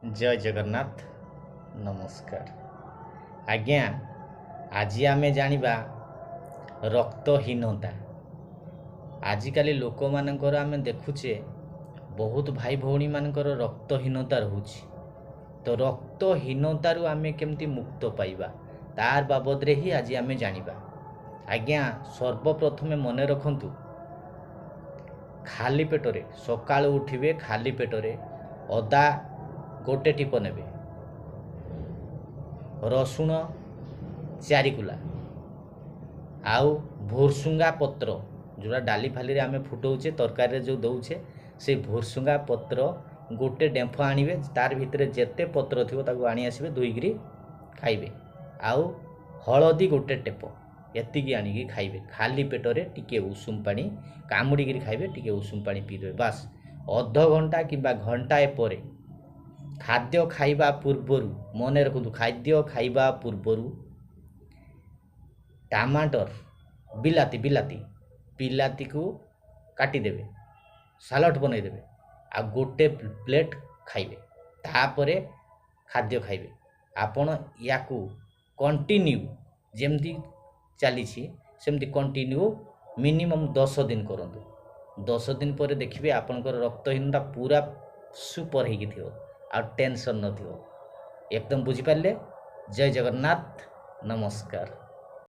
जय जगन्नाथ नमस्कार आज्ञा आज आमे जानिबा रक्तहीनता। आजिकाली लोक मानकर आमे देखुचे बहुत भाई भौणी मानकर रक्तहीनता रहुछि। तो रक्तहीनतारु आमे केमती मुक्त पाइबा तार बाबद रे ही आज आमे जानिबा। आज्ञा सर्वप्रथमे मने रखंतु खाली पेटरे सकाळु उठिबे, खाली पेटरे अदा गोटे टीप नेबे, रसुण 4 कुला, आउ भुरसुंगा पत्र जोड़ा डाली फाली रे आमे फुटौचे तरकारी जो दौचे से भुरसुंगा पत्र गोटे डेंफ आनिबे, तार भितरे जेते पत्र थिबो ताकू आनी आसीबे, धोईकरी खाइबे। आउ हळदी गोटे टेप एतिकी आनिकी खाइबे। खाली पेटरे टिके उषुम पानी कामुड़ी खाइबे, टिके उषुम पानी पीदेबे। बास अध घंटा किंबा घंटाए परे खाद्य खाइबा पूर्वरु मने रखु, खाद्य खाइबा पूर्वरु टमाटर बिलाती बिलाती बिलाती को काटी देबे, सालाड बनै देबे, आ गोटे प्लेट खाइबे। तापरे खाद्य खाइबे। आपण याकू कंटिन्यू जेमती चलीछि सेमती कंटिन्यू मिनिमम 10 दिन करंतु। 10 दिन पर देखिए आपनकर रक्तहीनता पूरा सुपर हेगी थियो आ टेंशन न थियो। एकदम बुझी पाले। जय जगन्नाथ नमस्कार।